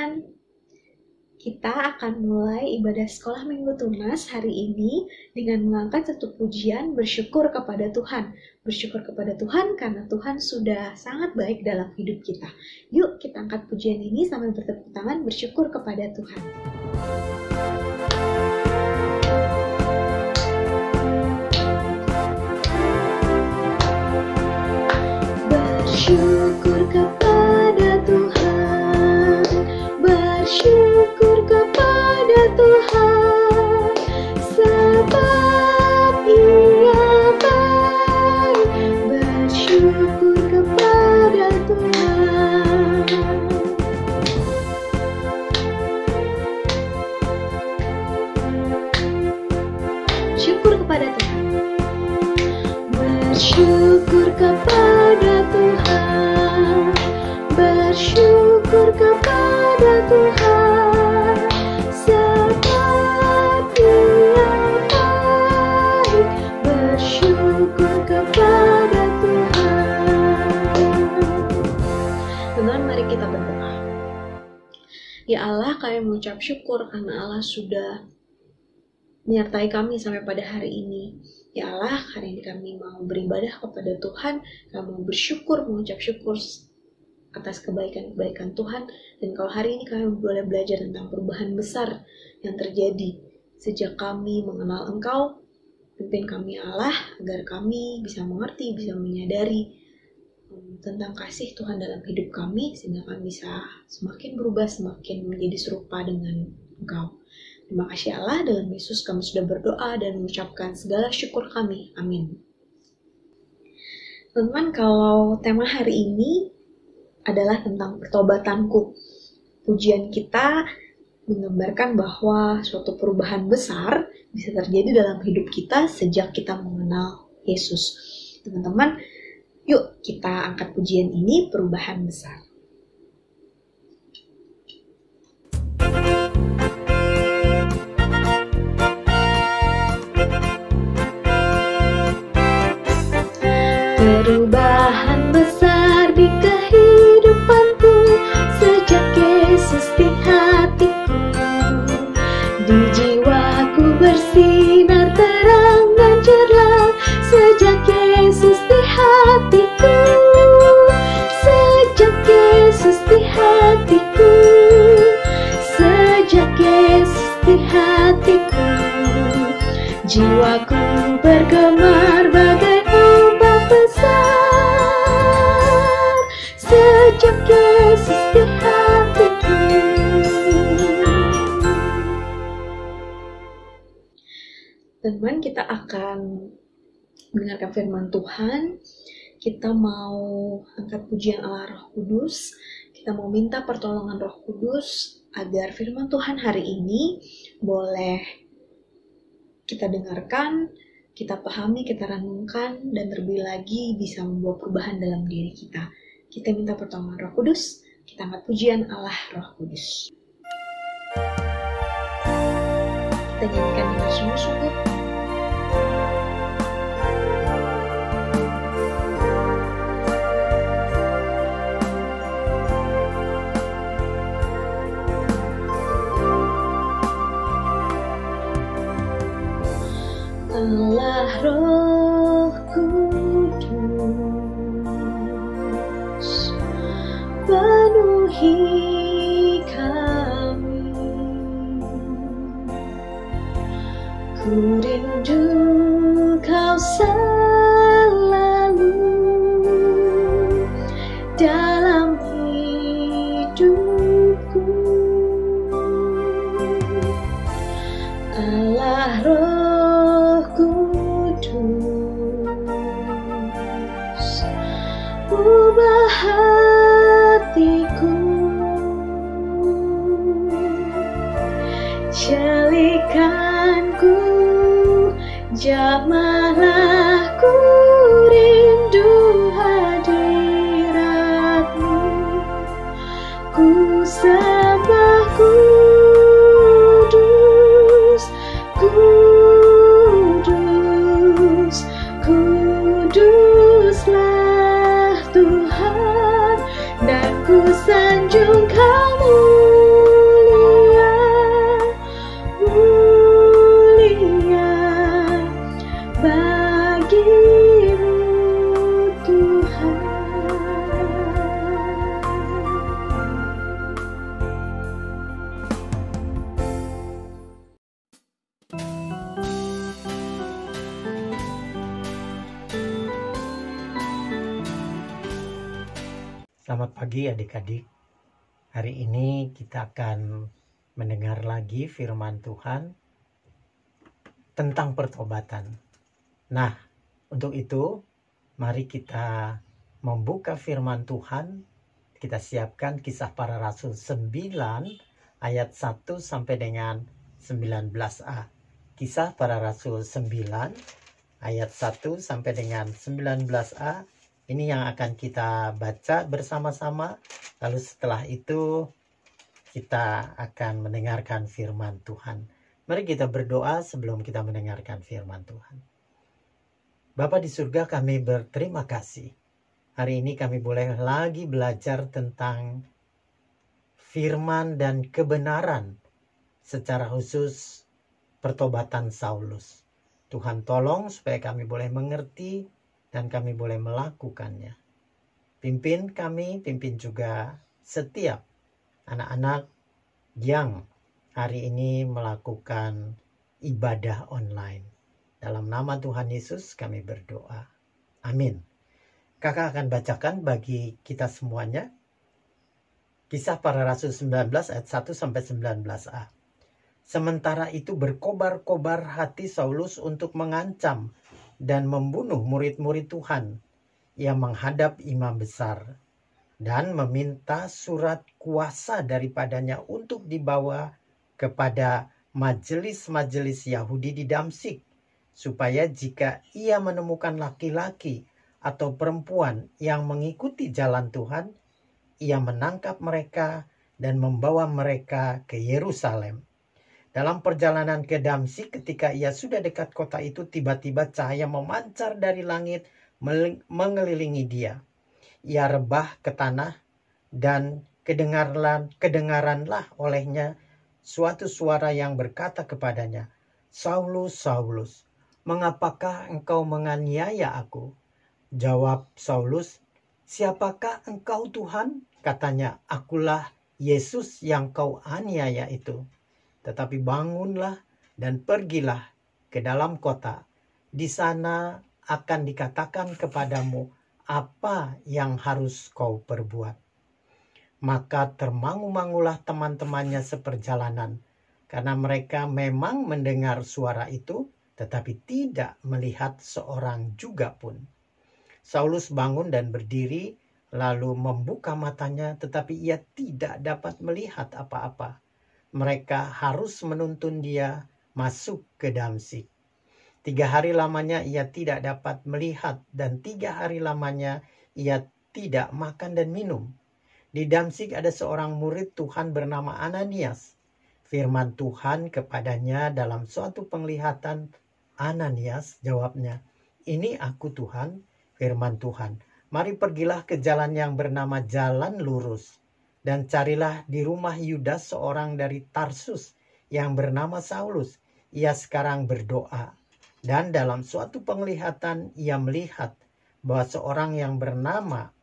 Tuhan, kita akan mulai ibadah sekolah Minggu Tunas hari ini dengan mengangkat satu pujian bersyukur kepada Tuhan. Bersyukur kepada Tuhan karena Tuhan sudah sangat baik dalam hidup kita. Yuk kita angkat pujian ini sambil bertepuk tangan bersyukur kepada Tuhan. Bersyukur kepada Tuhan, bersyukur kepada Tuhan, sebab Ia baik. Bersyukur kepada Tuhan. Syukur kepada Tuhan. Bersyukur kepada Tuhan, bersyukur kepada Tuhan, sebab Ia baik. Bersyukur kepada Tuhan. Teman, mari kita berdoa. Ya Allah, kami mengucap syukur karena Allah sudah menyertai kami sampai pada hari ini. Ya Allah, hari ini kami mau beribadah kepada Tuhan, kami mau bersyukur, mengucap syukur atas kebaikan-kebaikan Tuhan. Dan kalau hari ini kami boleh belajar tentang perubahan besar yang terjadi sejak kami mengenal Engkau, pimpin kami Allah, agar kami bisa mengerti, bisa menyadari tentang kasih Tuhan dalam hidup kami, sehingga kami bisa semakin berubah, semakin menjadi serupa dengan Engkau. Terima kasih Allah, dalam Yesus kami sudah berdoa dan mengucapkan segala syukur kami. Amin. Teman-teman, kalau tema hari ini adalah tentang pertobatanku. Pujian kita menggambarkan bahwa suatu perubahan besar bisa terjadi dalam hidup kita sejak kita mengenal Yesus. Teman-teman, yuk kita angkat pujian ini, perubahan besar. Perubahan besar di kehidupanku sejak Yesus di hatiku, di jiwaku bersinar terang dan cerah sejak Yesus di hatiku, sejak Yesus di hatiku, sejak Yesus di hatiku, jiwaku bergemar bagai besar sejak Yesus di hatiku. Teman, kita akan mendengarkan firman Tuhan. Kita mau angkat pujian Allah Roh Kudus. Kita mau minta pertolongan Roh Kudus agar firman Tuhan hari ini boleh kita dengarkan, kita pahami, kita renungkan, dan terlebih lagi bisa membawa perubahan dalam diri kita. Kita minta pertolongan Roh Kudus, kita angkat pujian Allah Roh Kudus. Kita nyanyikan dengan sungguh-sungguh. Allah Roh Kudus, penuhi kami. Ku rindu Kau selalu dalam hidupku. Allah Roh Kudus, ubah hatiku, jalikanku, jamahlah ku rindu hadirat-Mu, ku sembah kudus, kudus, kuduslah Tuhan, dan ku sanjung Kamu. Selamat pagi adik-adik. Hari ini kita akan mendengar lagi firman Tuhan tentang pertobatan. Nah, untuk itu mari kita membuka firman Tuhan. Kita siapkan Kisah Para Rasul 9 ayat 1 sampai dengan 19a. Kisah Para Rasul 9 ayat 1 sampai dengan 19a. Ini yang akan kita baca bersama-sama. Lalu setelah itu kita akan mendengarkan firman Tuhan. Mari kita berdoa sebelum kita mendengarkan firman Tuhan. Bapa di surga, kami berterima kasih. Hari ini kami boleh lagi belajar tentang firman dan kebenaran, secara khusus pertobatan Saulus. Tuhan tolong supaya kami boleh mengerti dan kami boleh melakukannya. Pimpin kami, pimpin juga setiap anak-anak yang hari ini melakukan ibadah online. Dalam nama Tuhan Yesus kami berdoa. Amin. Kakak akan bacakan bagi kita semuanya Kisah Para Rasul 19 ayat 1 sampai 19a. Sementara itu berkobar-kobar hati Saulus untuk mengancam dan membunuh murid-murid Tuhan. Ia menghadap imam besar dan meminta surat kuasa daripadanya untuk dibawa kepada majelis-majelis Yahudi di Damsyik, supaya jika ia menemukan laki-laki atau perempuan yang mengikuti jalan Tuhan, ia menangkap mereka dan membawa mereka ke Yerusalem. Dalam perjalanan ke Damsyik, ketika ia sudah dekat kota itu, tiba-tiba cahaya memancar dari langit mengelilingi dia. Ia rebah ke tanah dan kedengaranlah olehnya suatu suara yang berkata kepadanya, "Saulus, Saulus, mengapakah engkau menganiaya aku?" Jawab Saulus, "Siapakah engkau Tuhan?" Katanya, "Akulah Yesus yang kau aniaya itu. Tetapi bangunlah dan pergilah ke dalam kota. Di sana akan dikatakan kepadamu apa yang harus kau perbuat." Maka termangu-mangulah teman-temannya seperjalanan, karena mereka memang mendengar suara itu, tetapi tidak melihat seorang juga pun. Saulus bangun dan berdiri, lalu membuka matanya, tetapi ia tidak dapat melihat apa-apa. Mereka harus menuntun dia masuk ke Damsyik. 3 hari lamanya ia tidak dapat melihat, dan 3 hari lamanya ia tidak makan dan minum. Di Damsyik ada seorang murid Tuhan bernama Ananias. Firman Tuhan kepadanya dalam suatu penglihatan. "Ananias," jawabnya. "Ini aku Tuhan." Firman Tuhan, "Mari pergilah ke jalan yang bernama Jalan Lurus, dan carilah di rumah Yudas seorang dari Tarsus yang bernama Saulus. Ia sekarang berdoa." Dan dalam suatu penglihatan ia melihat bahwa seorang yang bernama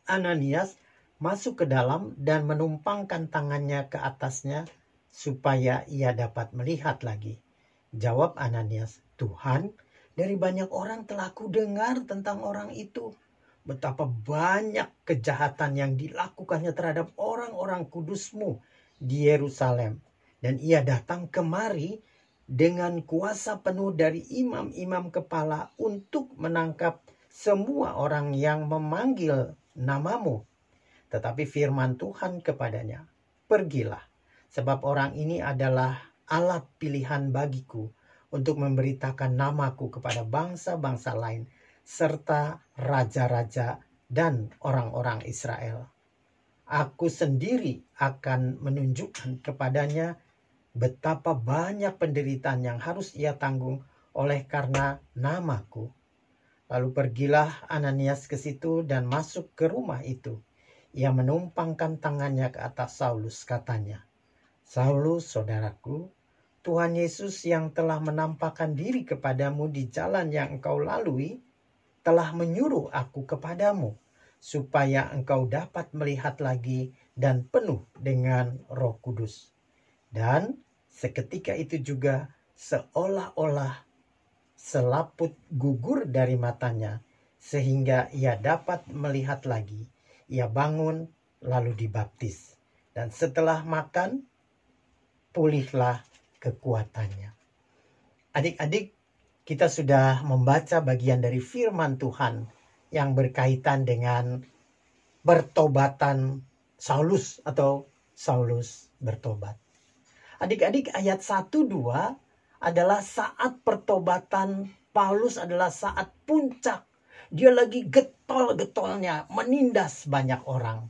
Ananias masuk ke dalam dan menumpangkan tangannya ke atasnya supaya ia dapat melihat lagi. Jawab Ananias, "Tuhan, dari banyak orang telah kudengar tentang orang itu, betapa banyak kejahatan yang dilakukannya terhadap orang-orang kudus-Mu di Yerusalem. Dan ia datang kemari dengan kuasa penuh dari imam-imam kepala untuk menangkap semua orang yang memanggil nama-Mu. Tetapi firman Tuhan kepadanya, "Pergilah, sebab orang ini adalah alat pilihan bagiku untuk memberitakan namaku kepada bangsa-bangsa lain, serta raja-raja dan orang-orang Israel. Aku sendiri akan menunjukkan kepadanya betapa banyak penderitaan yang harus ia tanggung oleh karena namaku." Lalu pergilah Ananias ke situ dan masuk ke rumah itu. Ia menumpangkan tangannya ke atas Saulus, katanya, "Saulus, saudaraku, Tuhan Yesus yang telah menampakkan diri kepadamu di jalan yang engkau lalui, telah menyuruh aku kepadamu, supaya engkau dapat melihat lagi dan penuh dengan Roh Kudus." Dan seketika itu juga seolah-olah selaput gugur dari matanya, sehingga ia dapat melihat lagi. ia bangun lalu dibaptis. Dan setelah makan, pulihlah kekuatannya. Adik-adik, kita sudah membaca bagian dari firman Tuhan yang berkaitan dengan pertobatan Saulus atau Saulus bertobat. Adik-adik, ayat 1-2 adalah saat pertobatan Paulus, adalah saat puncak. Dia lagi getol-getolnya menindas banyak orang.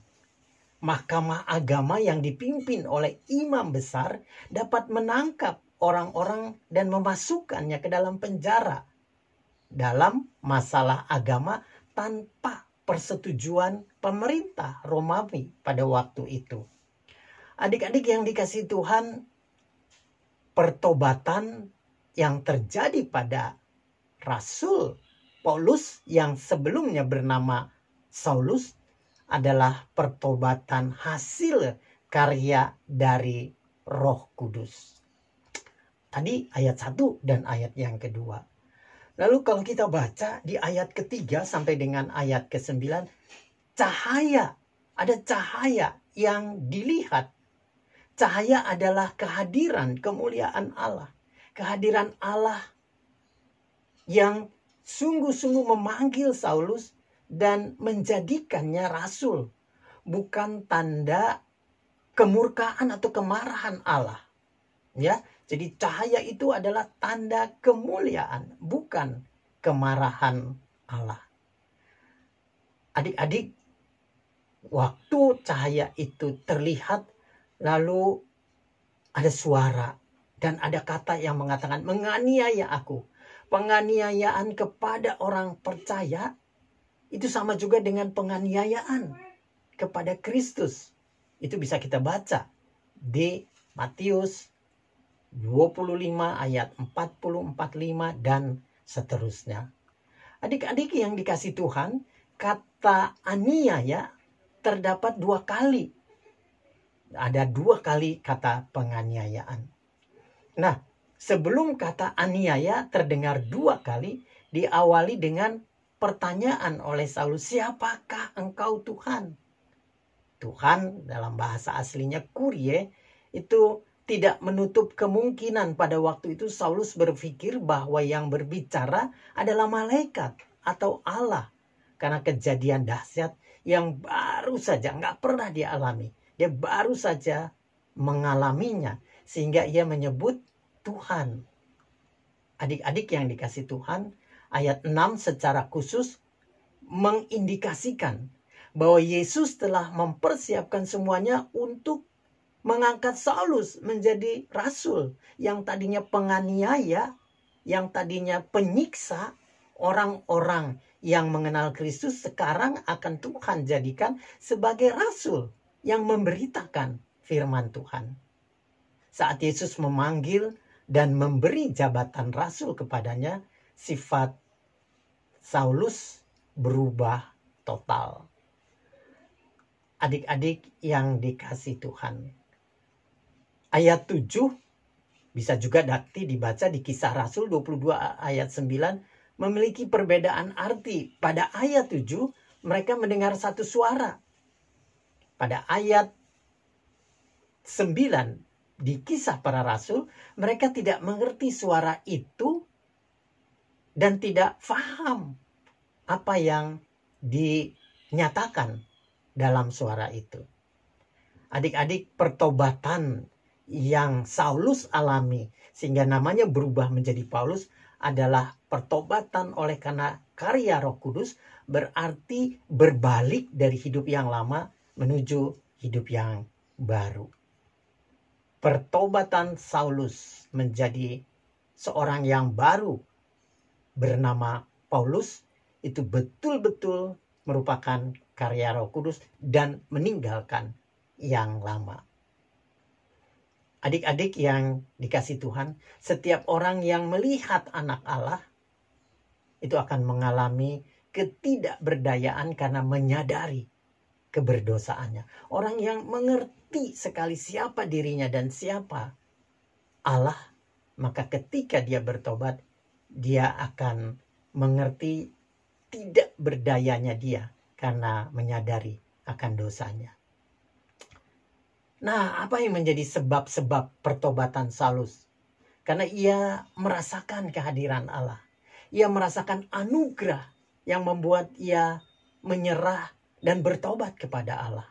Mahkamah agama yang dipimpin oleh imam besar dapat menangkap orang-orang dan memasukkannya ke dalam penjara dalam masalah agama tanpa persetujuan pemerintah Romawi pada waktu itu. Adik-adik yang dikasihi Tuhan, pertobatan yang terjadi pada Rasul Paulus yang sebelumnya bernama Saulus adalah pertobatan hasil karya dari Roh Kudus. Tadi ayat 1 dan ayat yang kedua. Lalu kalau kita baca di ayat ketiga sampai dengan ayat ke-9, cahaya, ada cahaya yang dilihat. Cahaya adalah kehadiran, kemuliaan Allah. Kehadiran Allah yang sungguh-sungguh memanggil Saulus dan menjadikannya rasul. Bukan tanda kemurkaan atau kemarahan Allah. Ya, jadi cahaya itu adalah tanda kemuliaan, bukan kemarahan Allah. Adik-adik, waktu cahaya itu terlihat, lalu ada suara dan ada kata yang mengatakan menganiaya aku. Penganiayaan kepada orang percaya itu sama juga dengan penganiayaan kepada Kristus. Itu bisa kita baca di Matius 25 ayat 40, 45 dan seterusnya. Adik-adik yang dikasih Tuhan, kata aniaya terdapat 2 kali. Ada 2 kali kata penganiayaan. Nah, sebelum kata aniaya terdengar 2 kali, diawali dengan pertanyaan oleh Saulus, siapakah engkau Tuhan? Tuhan dalam bahasa aslinya Kyrie itu tidak menutup kemungkinan pada waktu itu Saulus berpikir bahwa yang berbicara adalah malaikat atau Allah. Karena kejadian dahsyat yang baru saja, nggak pernah dia alami. Dia baru saja mengalaminya sehingga ia menyebut Tuhan. Adik-adik yang dikasih Tuhan, ayat 6 secara khusus mengindikasikan bahwa Yesus telah mempersiapkan semuanya untuk mengangkat Saulus menjadi rasul. Yang tadinya penganiaya, yang tadinya penyiksa orang-orang yang mengenal Kristus, sekarang akan Tuhan jadikan sebagai rasul yang memberitakan firman Tuhan. Saat Yesus memanggil dan memberi jabatan rasul kepadanya, sifat Saulus berubah total. Adik-adik yang dikasih Tuhan, ayat 7 bisa juga dibaca di Kisah Rasul 22 ayat 9 memiliki perbedaan arti. Pada ayat 7 mereka mendengar satu suara. Pada ayat 9 di Kisah Para Rasul mereka tidak mengerti suara itu dan tidak paham apa yang dinyatakan dalam suara itu. Adik-adik, pertobatan yang Saulus alami sehingga namanya berubah menjadi Paulus adalah pertobatan oleh karena karya Roh Kudus, berarti berbalik dari hidup yang lama menuju hidup yang baru. Pertobatan Saulus menjadi seorang yang baru bernama Paulus itu betul-betul merupakan karya Roh Kudus dan meninggalkan yang lama. Adik-adik yang dikasih Tuhan, setiap orang yang melihat anak Allah itu akan mengalami ketidakberdayaan karena menyadari keberdosaannya. Orang yang mengerti sekali siapa dirinya dan siapa Allah, maka ketika dia bertobat, dia akan mengerti tidak berdayanya dia karena menyadari akan dosanya. Nah, apa yang menjadi sebab-sebab pertobatan Saulus? Karena ia merasakan kehadiran Allah. Ia merasakan anugerah yang membuat ia menyerah dan bertobat kepada Allah.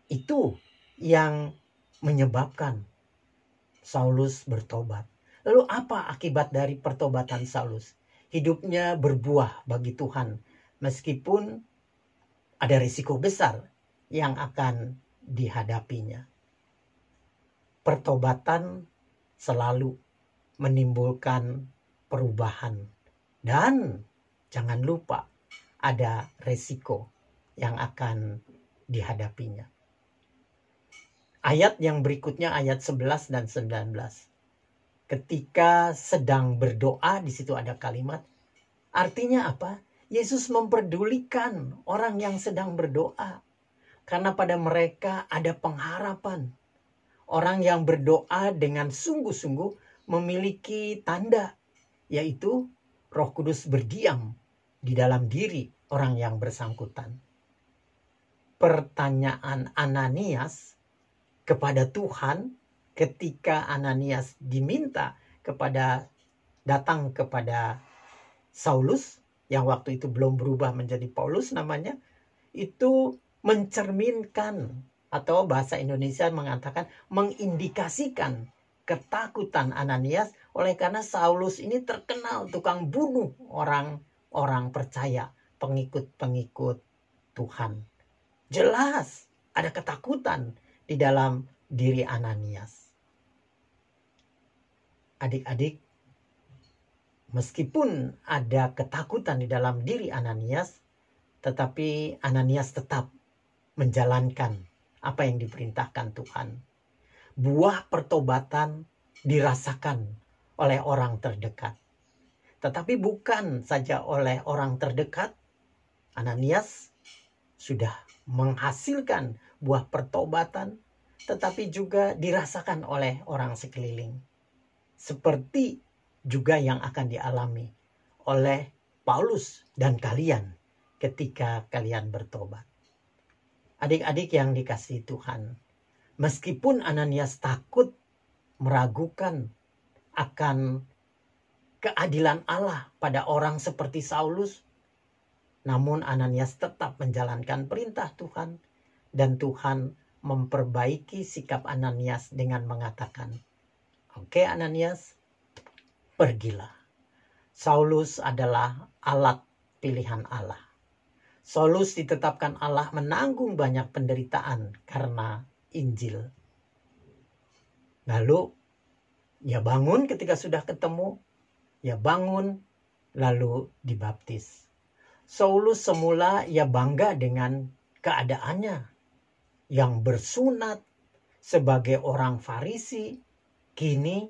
Itu yang menyebabkan Saulus bertobat. Lalu apa akibat dari pertobatan Saulus? Hidupnya berbuah bagi Tuhan, meskipun ada risiko besar yang akan dihadapinya. Pertobatan selalu menimbulkan perubahan, dan jangan lupa ada risiko yang akan dihadapinya. Ayat yang berikutnya, ayat 11 dan 19. Ketika sedang berdoa, di situ ada kalimat. Artinya apa? Yesus memperdulikan orang yang sedang berdoa. Karena pada mereka ada pengharapan. Orang yang berdoa dengan sungguh-sungguh memiliki tanda, yaitu Roh Kudus berdiam di dalam diri orang yang bersangkutan. Pertanyaan Ananias kepada Tuhan ketika Ananias diminta datang kepada Saulus, yang waktu itu belum berubah menjadi Paulus namanya, itu mencerminkan, atau bahasa Indonesia mengatakan mengindikasikan ketakutan Ananias, oleh karena Saulus ini terkenal tukang bunuh orang-orang percaya, pengikut-pengikut Tuhan. Jelas ada ketakutan di dalam diri Ananias. Adik-adik, meskipun ada ketakutan di dalam diri Ananias, tetapi Ananias tetap menjalankan apa yang diperintahkan Tuhan. Buah pertobatan dirasakan oleh orang terdekat. Tetapi bukan saja oleh orang terdekat, Ananias sudah menghasilkan buah pertobatan, tetapi juga dirasakan oleh orang sekeliling. Seperti juga yang akan dialami oleh Paulus dan kalian ketika kalian bertobat. Adik-adik yang dikasihi Tuhan, meskipun Ananias takut, meragukan akan keadilan Allah pada orang seperti Saulus, namun Ananias tetap menjalankan perintah Tuhan, dan Tuhan memperbaiki sikap Ananias dengan mengatakan, "Oke Ananias, pergilah. Saulus adalah alat pilihan Allah. Saulus ditetapkan Allah menanggung banyak penderitaan karena Injil." Lalu ia bangun ketika sudah ketemu, ia bangun lalu dibaptis. Saulus semula ia bangga dengan keadaannya yang bersunat sebagai orang Farisi. Kini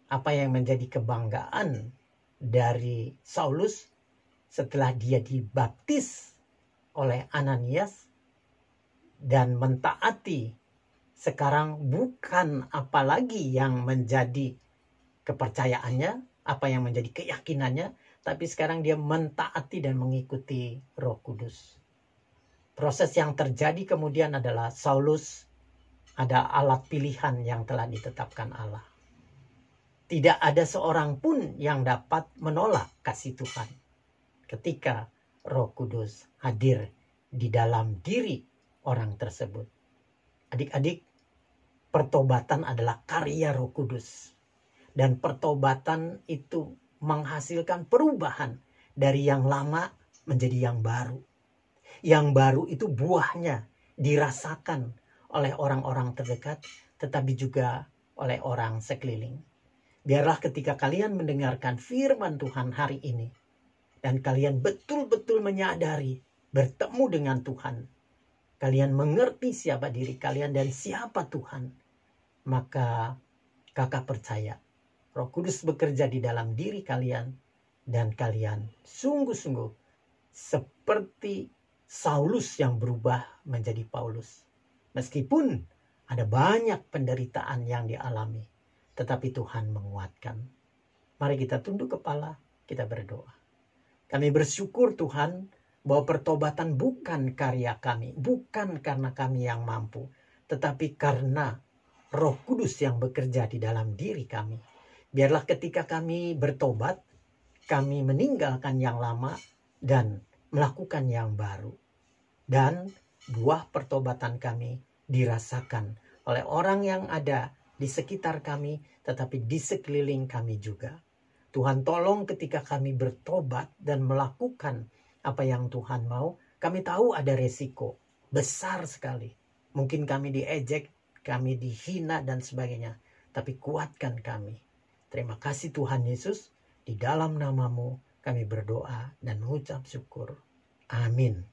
apa yang menjadi kebanggaan dari Saulus setelah dia dibaptis oleh Ananias dan mentaati, sekarang bukan apalagi yang menjadi kepercayaannya, apa yang menjadi keyakinannya, tapi sekarang dia mentaati dan mengikuti Roh Kudus. Proses yang terjadi kemudian adalah Saulus ada alat pilihan yang telah ditetapkan Allah. Tidak ada seorang pun yang dapat menolak kasih Tuhan ketika Roh Kudus hadir di dalam diri orang tersebut. Adik-adik, pertobatan adalah karya Roh Kudus. Dan pertobatan itu menghasilkan perubahan dari yang lama menjadi yang baru. Yang baru itu buahnya dirasakan oleh orang-orang terdekat, tetapi juga oleh orang sekeliling. Biarlah ketika kalian mendengarkan firman Tuhan hari ini, dan kalian betul-betul menyadari, bertemu dengan Tuhan, kalian mengerti siapa diri kalian dan siapa Tuhan, maka kakak percaya Roh Kudus bekerja di dalam diri kalian, dan kalian sungguh-sungguh seperti Saulus yang berubah menjadi Paulus. Meskipun ada banyak penderitaan yang dialami, tetapi Tuhan menguatkan. Mari kita tunduk kepala, kita berdoa. Kami bersyukur Tuhan bahwa pertobatan bukan karya kami, bukan karena kami yang mampu, tetapi karena Roh Kudus yang bekerja di dalam diri kami. Biarlah ketika kami bertobat, kami meninggalkan yang lama dan melakukan yang baru. Dan buah pertobatan kami dirasakan oleh orang yang ada di sekitar kami, tetapi di sekeliling kami juga. Tuhan tolong ketika kami bertobat dan melakukan apa yang Tuhan mau, kami tahu ada resiko besar sekali. Mungkin kami diejek, kami dihina dan sebagainya. Tapi kuatkan kami. Terima kasih Tuhan Yesus. Di dalam nama-Mu kami berdoa dan mengucap syukur. Amin.